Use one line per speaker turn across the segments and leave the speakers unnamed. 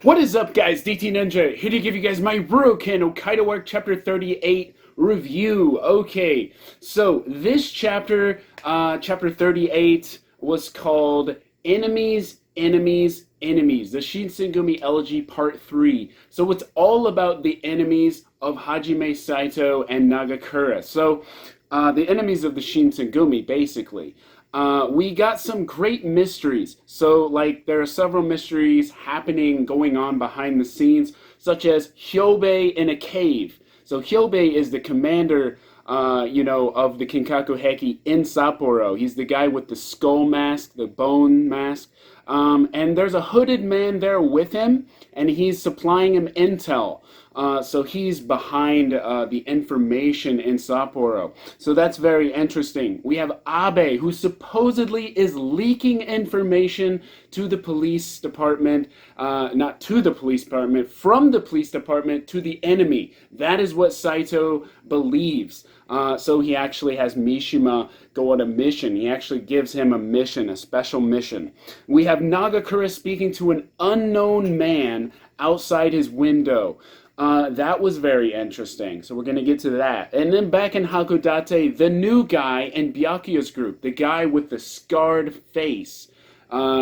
What is up, guys? DT Ninja here to give you guys my RuroKen Hokkaido Arc Chapter 38 review. Okay, so this chapter, Chapter 38, was called Enemies, Enemies, Enemies, the Shinsengumi Elegy Part 3. So it's all about the enemies of Hajime Saito and Nagakura. So, the enemies of the Shinsengumi, basically. We got some great mysteries. So, like, there are several mysteries happening, going on behind the scenes, such as Hyobe in a cave. So, Hyobe is the commander, of the Kinkaku Heki in Sapporo. He's the guy with the skull mask, the bone mask. And there's a hooded man there with him, and he's supplying him intel. So he's behind the information in Sapporo. So that's very interesting. We have Abe, who supposedly is leaking information to the police department, not to the police department, from the police department to the enemy. That is what Saito believes. So he actually has Mishima go on a mission. He actually gives him a mission, a special mission. We have Nagakura speaking to an unknown man outside his window. That was very interesting. So we're going to get to that. And then back in Hakodate, the new guy in Byakuya's group, the guy with the scarred face,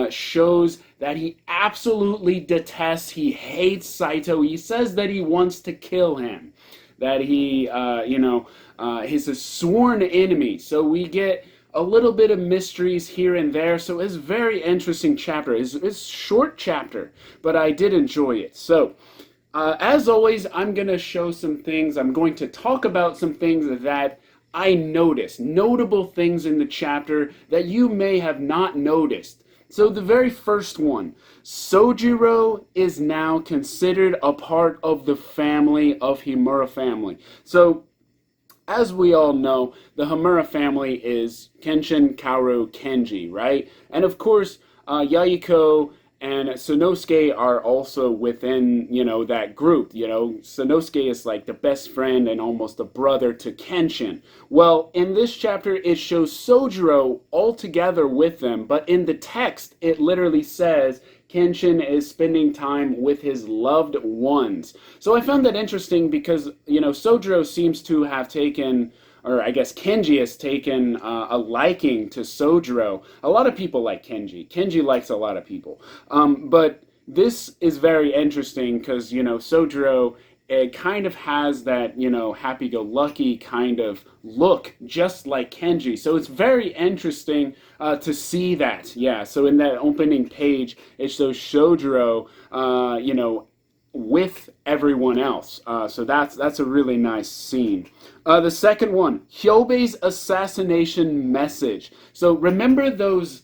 shows that he absolutely detests, he hates Saito. He says that he wants to kill him. That he, he's a sworn enemy. So we get a little bit of mysteries here and there. So it's a very interesting chapter. It's a short chapter, but I did enjoy it. So, as always, I'm going to show some things. I'm going to talk about some things that I noticed, notable things in the chapter that you may have not noticed. So the very first one, Sojiro is now considered a part of the family of Himura family. So, as we all know, the Himura family is Kenshin, Kaoru, Kenji, right? And of course, Yayiko and Sonosuke are also within, that group. Sonosuke is like the best friend and almost a brother to Kenshin. Well, in this chapter, it shows Sojiro all together with them, but in the text, it literally says Kenshin is spending time with his loved ones. So I found that interesting because, Sojiro seems to have taken, or I guess Kenji has taken a liking to Sojiro. A lot of people like Kenji. Kenji likes a lot of people. But this is very interesting because, Sojiro, it kind of has that, happy-go-lucky kind of look, just like Kenji. So it's very interesting to see that. Yeah, so in that opening page, it shows Sojiro, with everyone else. So that's a really nice scene. The second one, Hyobe's assassination message. So remember those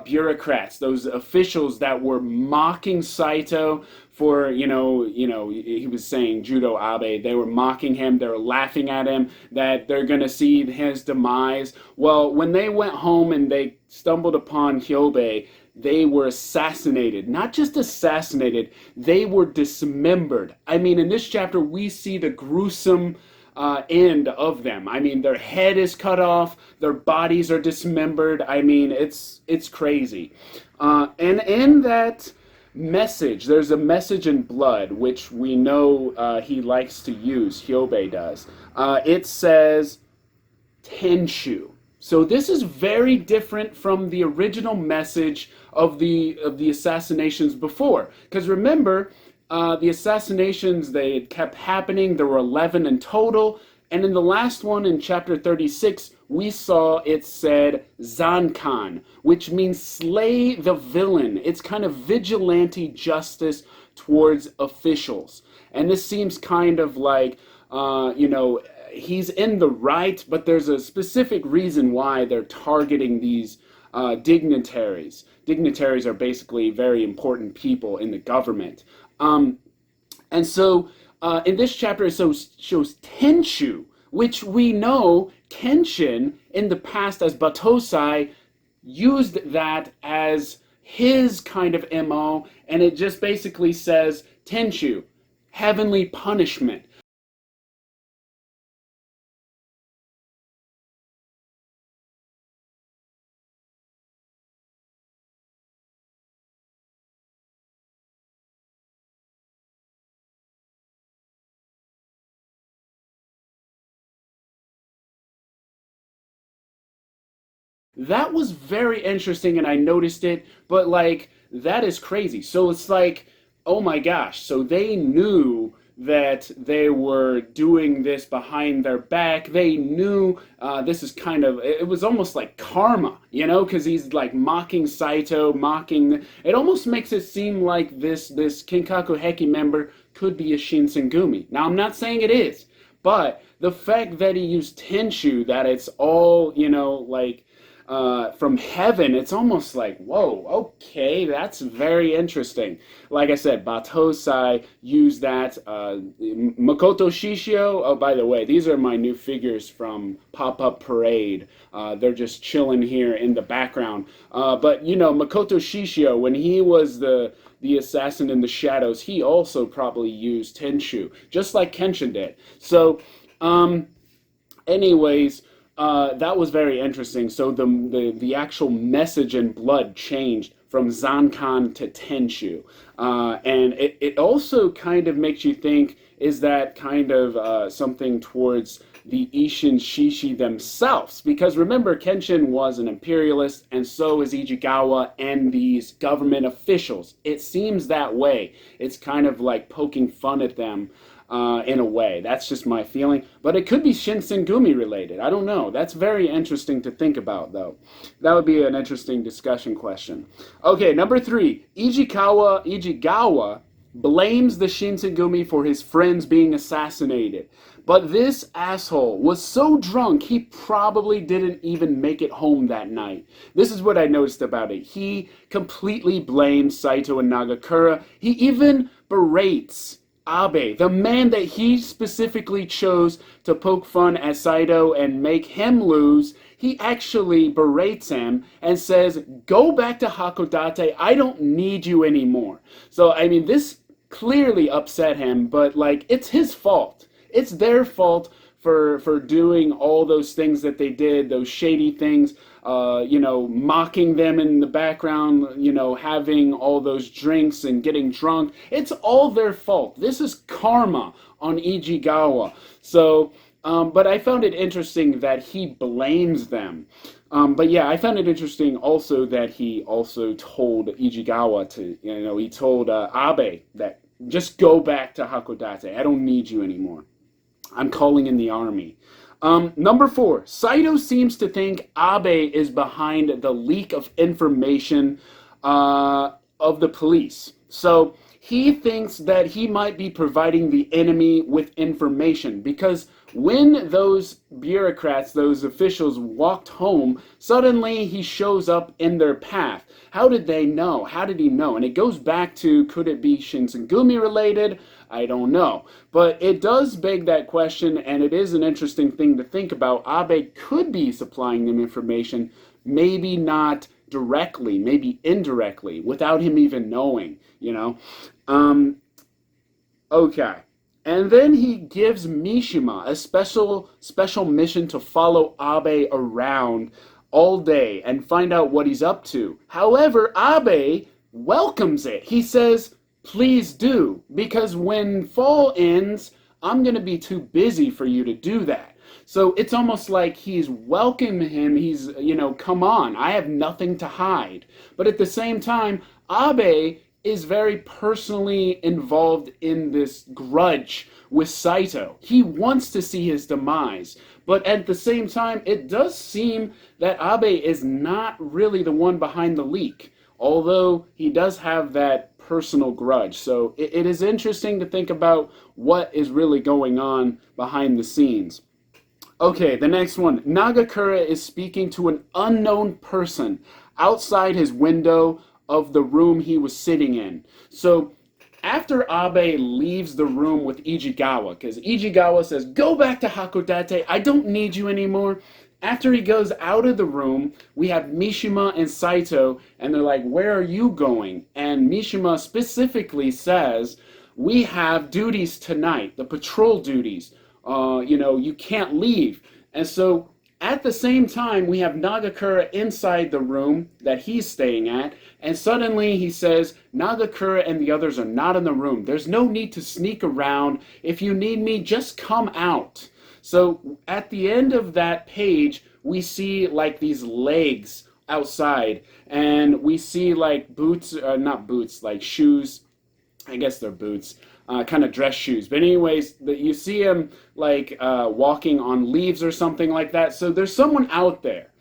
bureaucrats, those officials that were mocking Saito for, he was saying Judo Abe. They were mocking him. They were laughing at him that they're going to see his demise. Well, when they went home and they stumbled upon Hyobe, they were assassinated. Not just assassinated, they were dismembered. I mean, in this chapter, we see the gruesome end of them. I mean, their head is cut off, their bodies are dismembered. I mean, it's crazy. And in that message, there's a message in blood, which we know he likes to use, Hyobe does. It says, Tenshu. So this is very different from the original message of the assassinations before. Because remember, the assassinations, they kept happening. There were 11 in total. And in the last one, in chapter 36, we saw it said Zankan, which means slay the villain. It's kind of vigilante justice towards officials. And this seems kind of like, he's in the right, but there's a specific reason why they're targeting these dignitaries. Dignitaries are basically very important people in the government. And so in this chapter, it shows Tenshu, which we know Kenshin in the past as Batosai used that as his kind of MO, and it just basically says Tenshu, heavenly punishment. That was very interesting and I noticed it, but like that is crazy. So it's like, oh my gosh, so they knew that they were doing this behind their back. They knew this is kind of, it was almost like karma, you know, because he's like mocking Saito, mocking, it almost makes it seem like this Kinkaku Heki member could be a Shinsengumi. Now, I'm not saying it is, but the fact that he used Tenshu, that it's all, you know, like from heaven, it's almost like, whoa, okay, that's very interesting. Like I said, Batosai used that. Makoto Shishio, oh, by the way, these are my new figures from Pop-Up Parade. They're just chilling here in the background. But, you know, Makoto Shishio, when he was the assassin in the shadows, he also probably used Tenshu, just like Kenshin did. So, anyways, that was very interesting. So the actual message in blood changed from Zankan to Tenshu, and it also kind of makes you think: is that kind of something towards the Ishin Shishi themselves? Because remember, Kenshin was an imperialist, and so is Ichigawa and these government officials. It seems that way. It's kind of like poking fun at them in a way. That's just my feeling. But it could be Shinsengumi related. I don't know. That's very interesting to think about, though. That would be an interesting discussion question. Okay, number 3. Ichigawa blames the Shinsengumi for his friends being assassinated. But this asshole was so drunk, he probably didn't even make it home that night. This is what I noticed about it. He completely blames Saito and Nagakura. He even berates Abe, the man that he specifically chose to poke fun at Saito and make him lose. He actually berates him and says, go back to Hakodate, I don't need you anymore. So, I mean, this clearly upset him, but, like, it's his fault. It's their fault for doing all those things that they did, those shady things, you know, mocking them in the background, you know, having all those drinks and getting drunk. It's all their fault. This is karma on Ichigawa. So, but I found it interesting that he blames them. But yeah, I found it interesting also that he also told Ichigawa to, you know, he told Abe that just go back to Hakodate. I don't need you anymore. I'm calling in the army. Number 4, Saito seems to think Abe is behind the leak of information of the police. So he thinks that he might be providing the enemy with information because when those bureaucrats, those officials walked home, suddenly he shows up in their path. How did they know? How did he know? And it goes back to, could it be Shinsengumi related? I don't know. But it does beg that question, and it is an interesting thing to think about. Abe could be supplying them information, maybe not directly, maybe indirectly, without him even knowing, you know? Okay. And then he gives Mishima a special mission to follow Abe around all day and find out what he's up to. However, Abe welcomes it. He says, please do, because when fall ends, I'm going to be too busy for you to do that. So it's almost like he's welcoming him. He's, you know, come on, I have nothing to hide. But at the same time, Abe is very personally involved in this grudge with Saito. He wants to see his demise. But at the same time, it does seem that Abe is not really the one behind the leak, although he does have that personal grudge. So it is interesting to think about what is really going on behind the scenes. Okay, the next one. Nagakura is speaking to an unknown person outside his window of the room he was sitting in. So after Abe leaves the room with Ichigawa, because Ichigawa says, go back to Hakodate, I don't need you anymore. After he goes out of the room, we have Mishima and Saito, and they're like, where are you going? And Mishima specifically says, we have duties tonight, the patrol duties. You know, you can't leave. And so at the same time, we have Nagakura inside the room that he's staying at, and suddenly he says, Nagakura and the others are not in the room. There's no need to sneak around. If you need me, just come out. So at the end of that page, we see like these legs outside, and we see like boots, not boots, like shoes. I guess they're boots, kind of dress shoes. But anyways, you see him like walking on leaves or something like that. So there's someone out there,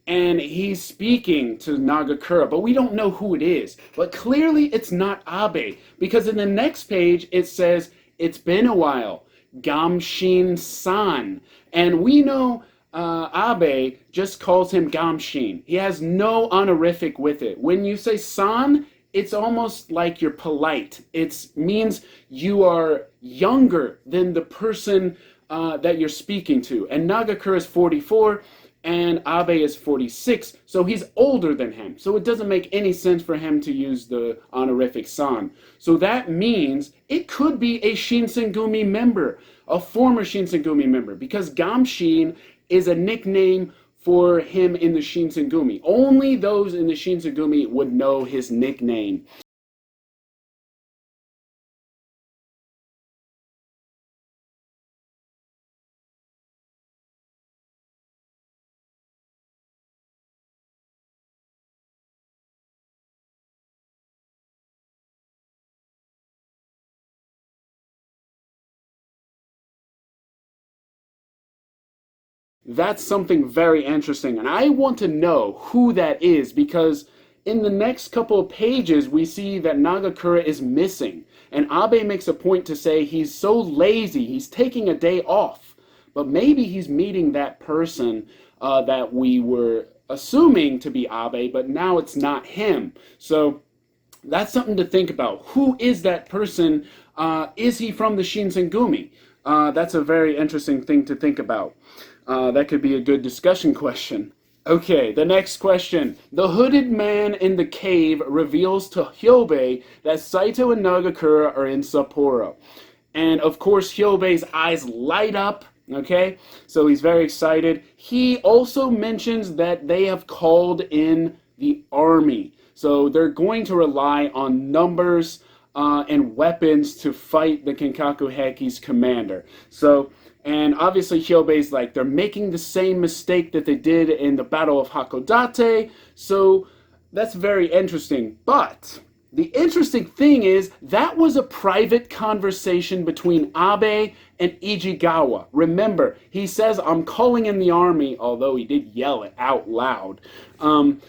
and he's speaking to Nagakura, but we don't know who it is. But clearly, it's not Abe, because in the next page it says it's been a while, Gamshin-san, and we know. Abe just calls him Gamshin. He has no honorific with it. When you say san, it's almost like you're polite. It means you are younger than the person that you're speaking to. And Nagakura is 44 and Abe is 46, so he's older than him. So it doesn't make any sense for him to use the honorific san. So that means it could be a Shinsengumi member, a former Shinsengumi member, because Gamshin is a nickname for him in the Shinsengumi. Only those in the Shinsengumi would know his nickname. That's something very interesting, and I want to know who that is, because in the next couple of pages we see that Nagakura is missing, and Abe makes a point to say he's so lazy, he's taking a day off, but maybe he's meeting that person that we were assuming to be Abe, but now it's not him. So that's something to think about. Who is that person? Is he from the Shinsengumi? That's a very interesting thing to think about. That could be a good discussion question. Okay, the next question. The hooded man in the cave reveals to Hyobe that Saito and Nagakura are in Sapporo. And of course, Hyobe's eyes light up, okay? So he's very excited. He also mentions that they have called in the army. So they're going to rely on numbers and weapons to fight the Kenkaku Heki's commander. So, and obviously Hyobe's like, they're making the same mistake that they did in the Battle of Hakodate. So that's very interesting. But the interesting thing is that was a private conversation between Abe and Ijigawa. Remember, he says, I'm calling in the army, although he did yell it out loud.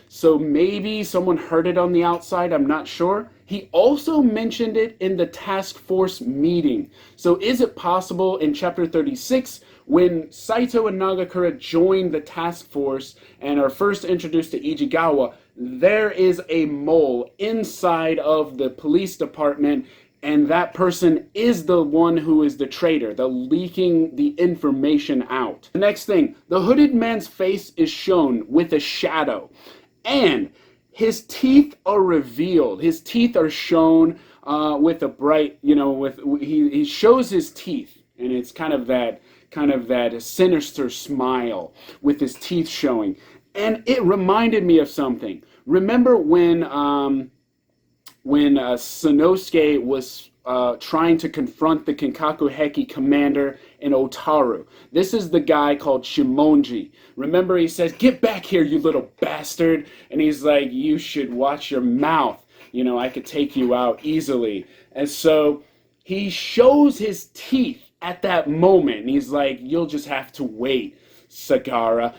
So maybe someone heard it on the outside, I'm not sure. He also mentioned it in the task force meeting. So is it possible in chapter 36, when Saito and Nagakura join the task force and are first introduced to Ijigawa, there is a mole inside of the police department, and that person is the one who is the traitor, the leaking the information out. The next thing, the hooded man's face is shown with a shadow, and his teeth are revealed. His teeth are shown with a bright, he shows his teeth, and it's kind of that sinister smile with his teeth showing. And it reminded me of something. Remember when Sanosuke was trying to confront the Kenkaku Heki commander in Otaru? This is the guy called Shimonji. Remember, he says, "Get back here, you little bastard." And he's like, "You should watch your mouth. I could take you out easily." And so he shows his teeth at that moment. And he's like, "You'll just have to wait, Sagara."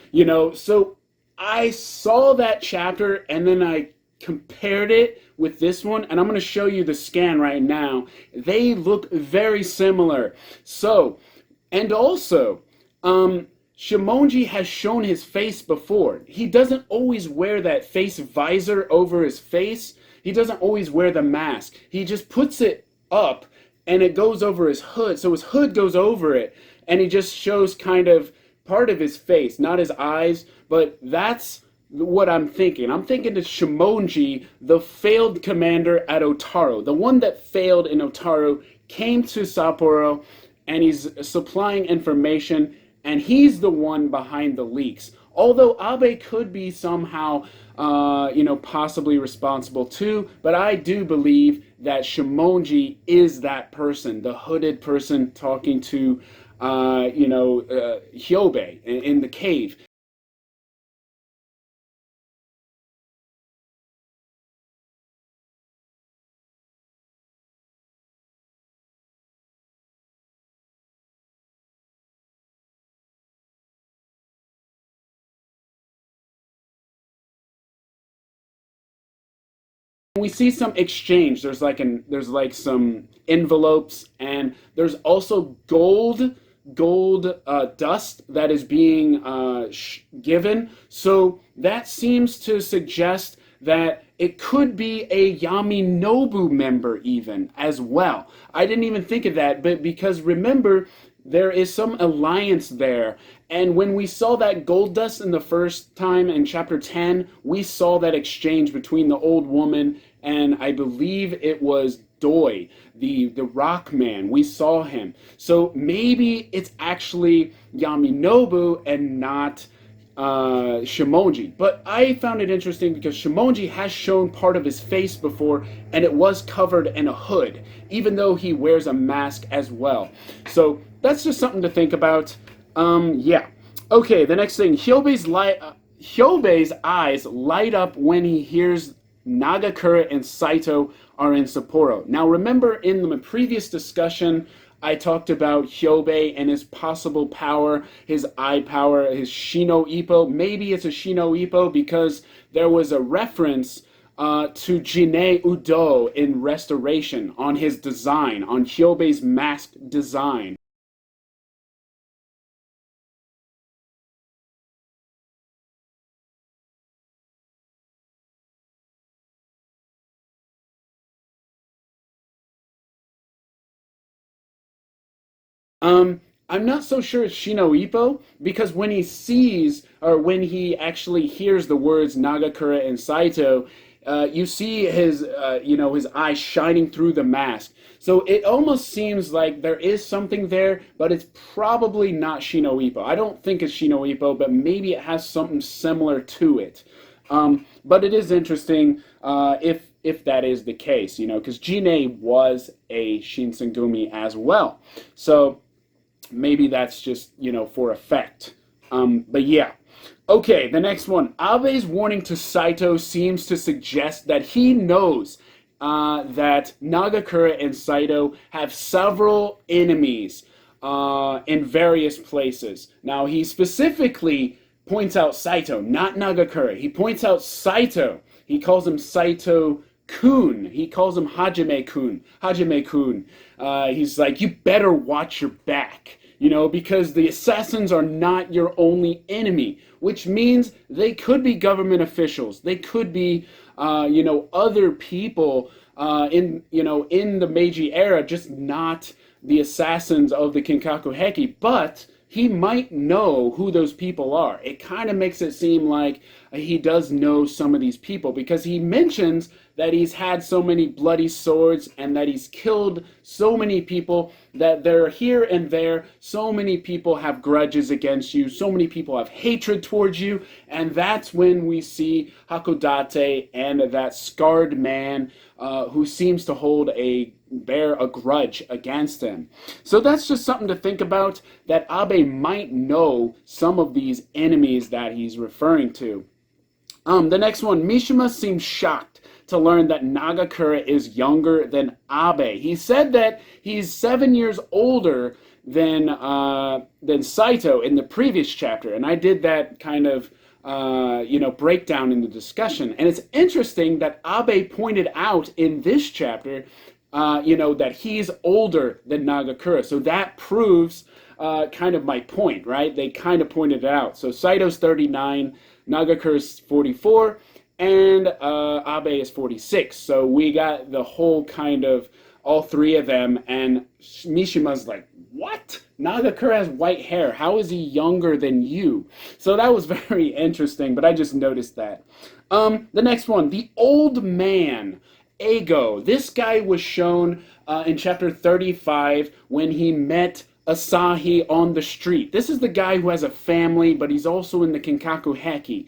So I saw that chapter and then I compared it with this one, and I'm going to show you the scan right now. They look very similar. So, and also, Shimonji has shown his face before. He doesn't always wear that face visor over his face. He doesn't always wear the mask. He just puts it up and it goes over his hood. So his hood goes over it and he just shows kind of part of his face, not his eyes, but that's what I'm thinking. I'm thinking that Shimonji, the failed commander at Otaru, the one that failed in Otaru, came to Sapporo and he's supplying information, and he's the one behind the leaks. Although Abe could be somehow, possibly responsible too, but I do believe that Shimonji is that person, the hooded person talking to, Hyobe in the cave. we see some exchange. There's like some envelopes, and there's also gold dust that is being given. So that seems to suggest that it could be a Yaminobu member even as well. I didn't even think of that, but because remember, there is some alliance there. And when we saw that gold dust in the first time in chapter 10, we saw that exchange between the old woman and I believe it was Doi, the rock man. We saw him. So maybe it's actually Yaminobu and not Shimonji. But I found it interesting because Shimonji has shown part of his face before, and it was covered in a hood, even though he wears a mask as well. So that's just something to think about. Yeah. Okay, the next thing. Hyobe's eyes light up when he hears Nagakura and Saito are in Sapporo. Now remember in the previous discussion, I talked about Hyobe and his possible power, his eye power, his Shino Ippo. Maybe it's a Shino Ippo because there was a reference to Jinei Udo in Restoration on his design, on Hyobe's mask design. I'm not so sure it's Shino Ippo because when he sees or when he actually hears the words Nagakura and Saito, you see his eyes shining through the mask. So it almost seems like there is something there, but it's probably not Shino Ippo. I don't think it's Shino Ippo, but maybe it has something similar to it. But it is interesting if that is the case, because Jinei was a Shinsengumi as well. So maybe that's just for effect. But yeah. Okay, the next one. Abe's warning to Saito seems to suggest that he knows that Nagakura and Saito have several enemies in various places. Now he specifically points out Saito, not Nagakura. He points out Saito. He calls him Saito Kun. He calls him Hajime Kun. Hajime Kun. He's like, you better watch your back. Because the assassins are not your only enemy, which means they could be government officials. They could be, other people in the Meiji era, just not the assassins of the Kinkaku Heki. But he might know who those people are. It kind of makes it seem like he does know some of these people because he mentions that he's had so many bloody swords and that he's killed so many people that they're here and there. So many people have grudges against you. So many people have hatred towards you. And that's when we see Hakodate and that scarred man who seems to bear a grudge against him. So that's just something to think about, that Abe might know some of these enemies that he's referring to. The next one, Mishima seems shocked to learn that Nagakura is younger than Abe. He said that he's 7 years older than Saito in the previous chapter, and I did that kind of breakdown in the discussion. And it's interesting that Abe pointed out in this chapter, that he's older than Nagakura. So that proves kind of my point, right? They kind of pointed it out. So Saito's 39, Nagakura's 44, and Abe is 46. So we got the whole kind of all three of them, and Mishima's like, what? Nagakura has white hair. How is he younger than you? So that was very interesting, but I just noticed that. The next one, the old man, Ego. This guy was shown in chapter 35 when he met Asahi on the street. This is the guy who has a family, but he's also in the Kinkaku Heki.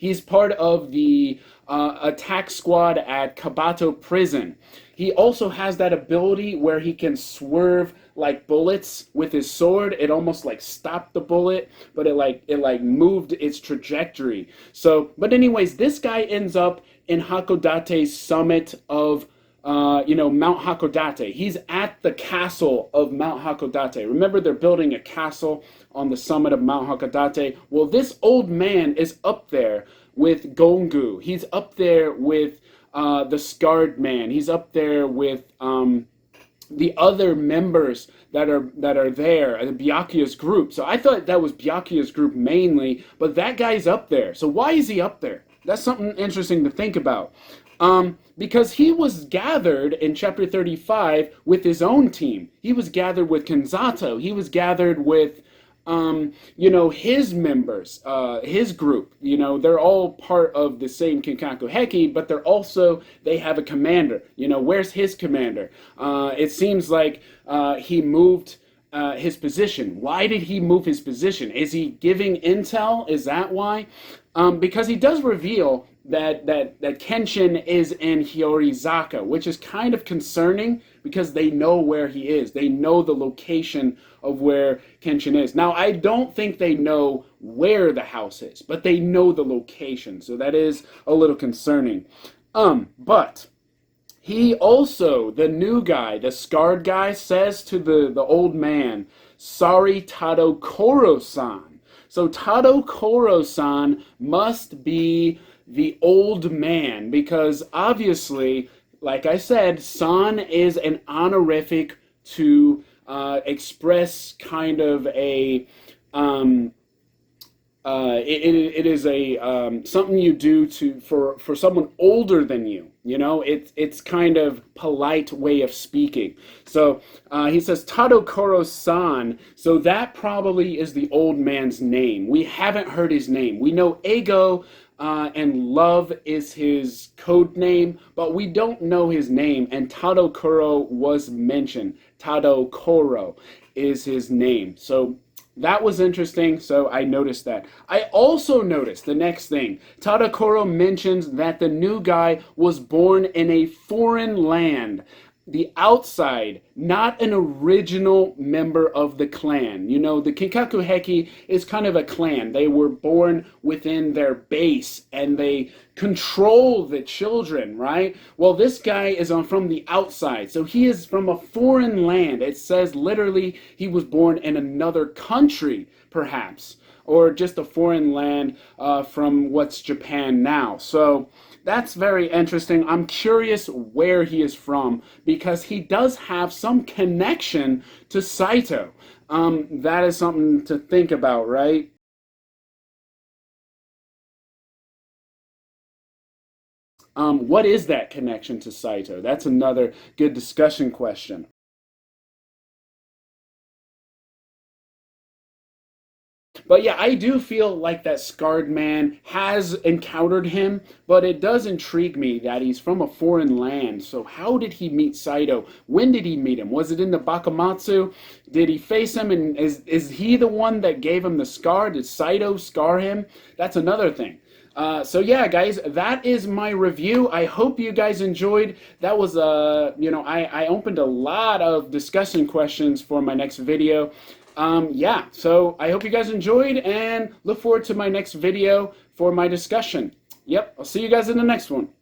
He's part of the attack squad at Kabato prison. He also has that ability where he can swerve like bullets with his sword. It almost like stopped the bullet, but it like moved its trajectory. So, but anyways, this guy ends up in Hakodate's summit of Mount Hakodate. He's at the castle of Mount Hakodate. Remember, they're building a castle on the summit of Mount Hakodate. Well, this old man is up there with Gongu. He's up there with the Scarred Man. He's up there with the other members that are there, the Byakuya's group. So I thought that was Byakuya's group mainly, but that guy's up there. So why is he up there? That's something interesting to think about. Because he was gathered in chapter 35 with his own team. He was gathered with Kenzato. He was gathered with, his members, his group. They're all part of the same Kinkaku Heki, but they have a commander. Where's his commander? It seems like he moved his position. Why did he move his position? Is he giving intel? Is that why? Because he does reveal that Kenshin is in Hyorizaka, which is kind of concerning because they know where he is. They know the location of where Kenshin is. Now, I don't think they know where the house is, but they know the location. So that is a little concerning. But he also, the new guy, the scarred guy, says to the old man, "Sorry, Tado Koro-san." So Tado Koro-san must be the old man, because obviously, like I said, san is an honorific to express kind of a it is a something you do for someone older than you. It's kind of polite way of speaking. So he says Tado Koro-san. So that probably is the old man's name. We haven't heard his name. We know Ego and Love is his code name, but we don't know his name. And Tado Koro was mentioned. Tado Koro is his name. So that was interesting, so I noticed that. I also noticed the next thing. Tadakoro mentions that the new guy was born in a foreign land, the outside, not an original member of the clan. The Kinkaku Heki is kind of a clan. They were born within their base, and they control the children, right? Well, this guy is from the outside, so he is from a foreign land. It says literally he was born in another country, perhaps, or just a foreign land from what's Japan now. So that's very interesting. I'm curious where he is from, because he does have some connection to Saito. That is something to think about, right? What is that connection to Saito? That's another good discussion question. But yeah, I do feel like that scarred man has encountered him, but it does intrigue me that he's from a foreign land. So how did he meet Saito? When did he meet him? Was it in the Bakamatsu? Did he face him, and is he the one that gave him the scar? Did Saito scar him? That's another thing. So yeah, guys, that is my review. I hope you guys enjoyed. That was I opened a lot of discussion questions for my next video. Yeah, so I hope you guys enjoyed, and look forward to my next video for my discussion. Yep, I'll see you guys in the next one.